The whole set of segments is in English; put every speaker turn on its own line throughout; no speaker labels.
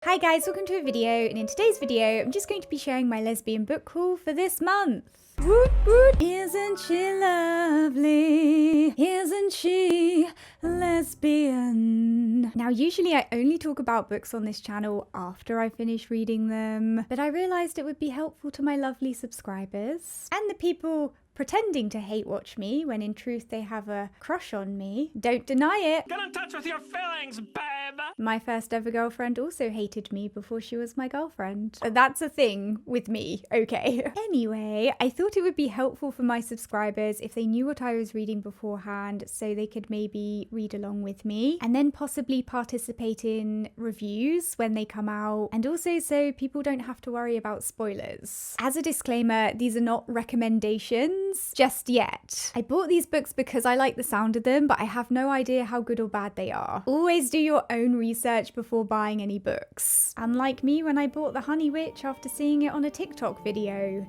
Hi guys, welcome to a video, and in today's video I'm just going to be sharing my lesbian book haul for this month. Woot woot! Isn't she lovely? Isn't she lesbian? Now usually I only talk about books on this channel after I finish reading them, but I realised it would be helpful to my lovely subscribers and the people pretending to hate watch me when in truth they have a crush on me. Don't deny it.
Get in touch with your feelings, babe!
My first ever girlfriend also hated me before she was my girlfriend. That's a thing with me, okay? Anyway, I thought it would be helpful for my subscribers if they knew what I was reading beforehand so they could maybe read along with me and then possibly participate in reviews when they come out, and also so people don't have to worry about spoilers. As a disclaimer, these are not recommendations just yet. I bought these books because I like the sound of them, but I have no idea how good or bad they are. Always do your own research before buying any books. Unlike me when I bought The Honey Witch after seeing it on a TikTok video.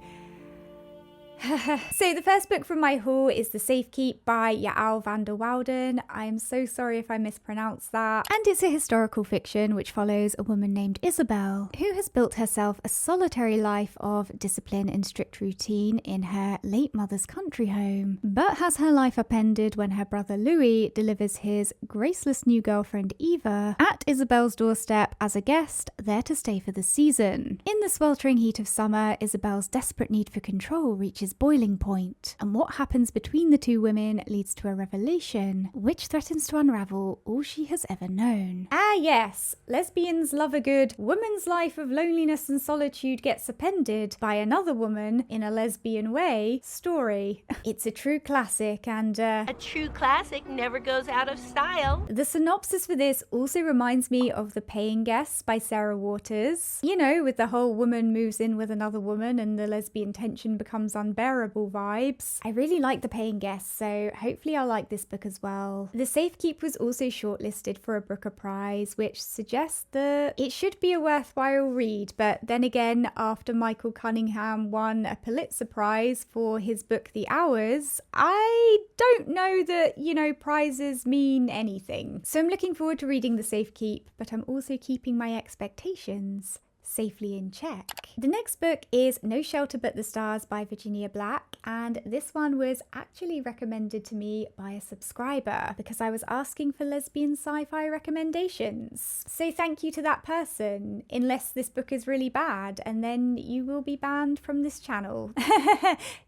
So the first book from my haul is The Safekeep by Yael van der Wouden. I am so sorry if I mispronounced that. And it's a historical fiction which follows a woman named Isabel, who has built herself a solitary life of discipline and strict routine in her late mother's country home, but has her life upended when her brother Louis delivers his graceless new girlfriend Eva at Isabel's doorstep as a guest, there to stay for the season. In the sweltering heat of summer, Isabel's desperate need for control reaches boiling point, and what happens between the two women leads to a revelation which threatens to unravel all she has ever known. Ah yes, lesbians love a good woman's life of loneliness and solitude gets upended by another woman in a lesbian way story. It's a true classic, and
a true classic never goes out of style.
The synopsis for this also reminds me of The Paying Guests by Sarah Waters. You know, with the whole woman moves in with another woman and the lesbian tension becomes unbearable vibes. I really like The Paying Guests, so hopefully I'll like this book as well. The Safekeep was also shortlisted for a Booker Prize, which suggests that it should be a worthwhile read, but then again, after Michael Cunningham won a Pulitzer Prize for his book The Hours, I don't know that, prizes mean anything. So I'm looking forward to reading The Safekeep, but I'm also keeping my expectations safely in check. The next book is No Shelter But the Stars by Virginia Black, and this one was actually recommended to me by a subscriber because I was asking for lesbian sci-fi recommendations. So thank you to that person, unless this book is really bad, and then you will be banned from this channel.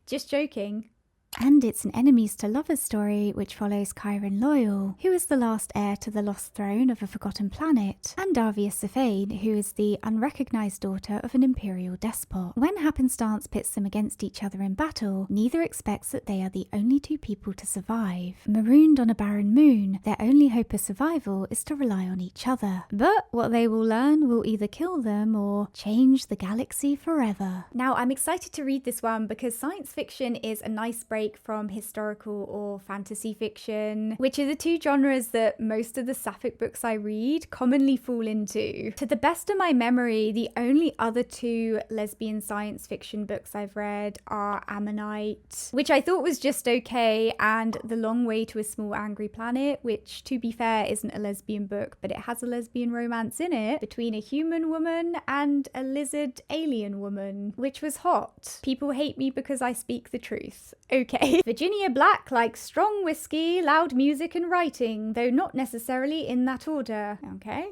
Just joking. And it's an enemies to lovers story which follows Kyron Loyal, who is the last heir to the lost throne of a forgotten planet, and Davia Safane, who is the unrecognised daughter of an imperial despot. When happenstance pits them against each other in battle, neither expects that they are the only two people to survive. Marooned on a barren moon, their only hope of survival is to rely on each other. But what they will learn will either kill them or change the galaxy forever. Now, I'm excited to read this one because science fiction is a nice break from historical or fantasy fiction, which are the two genres that most of the Sapphic books I read commonly fall into. To the best of my memory, the only other two lesbian science fiction books I've read are Ammonite, which I thought was just okay, and The Long Way to a Small Angry Planet, which, to be fair, isn't a lesbian book, but it has a lesbian romance in it between a human woman and a lizard alien woman, which was hot. People hate me because I speak the truth. Okay. Virginia Black likes strong whiskey, loud music and writing, though not necessarily in that order. Okay.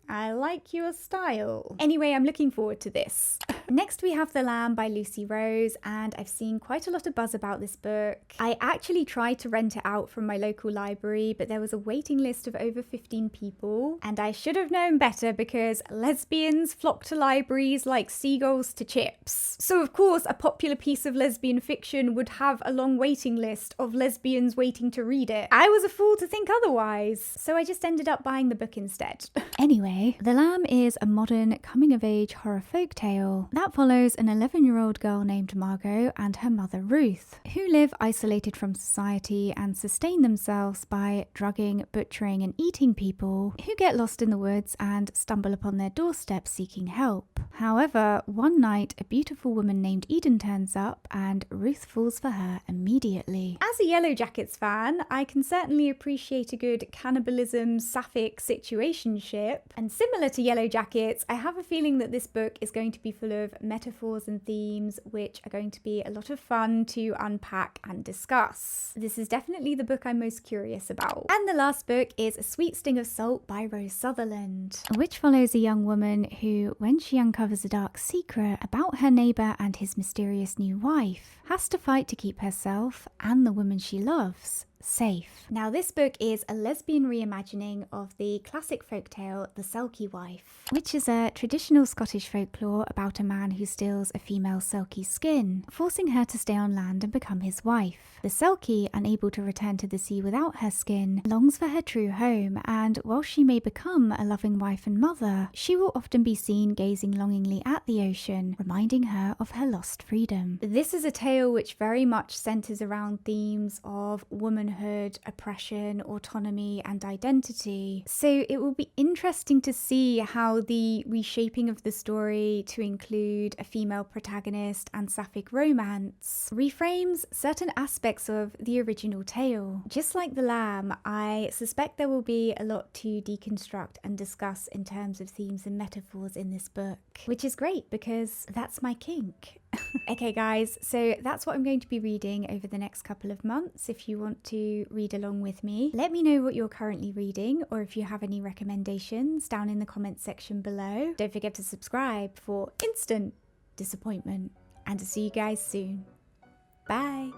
I like your style. Anyway, I'm looking forward to this. Next we have The Lamb by Lucy Rose, and I've seen quite a lot of buzz about this book. I actually tried to rent it out from my local library, but there was a waiting list of over 15 people, and I should have known better because lesbians flock to libraries like seagulls to chips. So of course a popular piece of lesbian fiction would have a long waiting list of lesbians waiting to read it. I was a fool to think otherwise, so I just ended up buying the book instead. Anyway, The Lamb is a modern coming-of-age horror folktale that follows an 11-year-old girl named Margot and her mother Ruth, who live isolated from society and sustain themselves by drugging, butchering and eating people who get lost in the woods and stumble upon their doorstep seeking help. However, one night a beautiful woman named Eden turns up and Ruth falls for her immediately. As a Yellow Jackets fan, I can certainly appreciate a good cannibalism Sapphic situationship, and similar to Yellow Jackets, I have a feeling that this book is going to be full of metaphors and themes which are going to be a lot of fun to unpack and discuss. This is definitely the book I'm most curious about. And the last book is A Sweet Sting of Salt by Rose Sutherland, which follows a young woman who, when she uncovers a dark secret about her neighbour and his mysterious new wife, has to fight to keep herself and the woman she loves safe. Now, this book is a lesbian reimagining of the classic folktale The Selkie Wife, which is a traditional Scottish folklore about a man who steals a female Selkie skin, forcing her to stay on land and become his wife. The Selkie, unable to return to the sea without her skin, longs for her true home, and while she may become a loving wife and mother, she will often be seen gazing longingly at the ocean, reminding her of her lost freedom. This is a tale which very much centres around themes of womanhood, oppression, autonomy, and identity. So it will be interesting to see how the reshaping of the story to include a female protagonist and Sapphic romance reframes certain aspects of the original tale. Just like The Lamb, I suspect there will be a lot to deconstruct and discuss in terms of themes and metaphors in this book, which is great because that's my kink. Okay guys, so that's what I'm going to be reading over the next couple of months. If you want to read along with me, let me know what you're currently reading, or if you have any recommendations down in the comments section below. Don't forget to subscribe for instant disappointment, and to see you guys soon. Bye!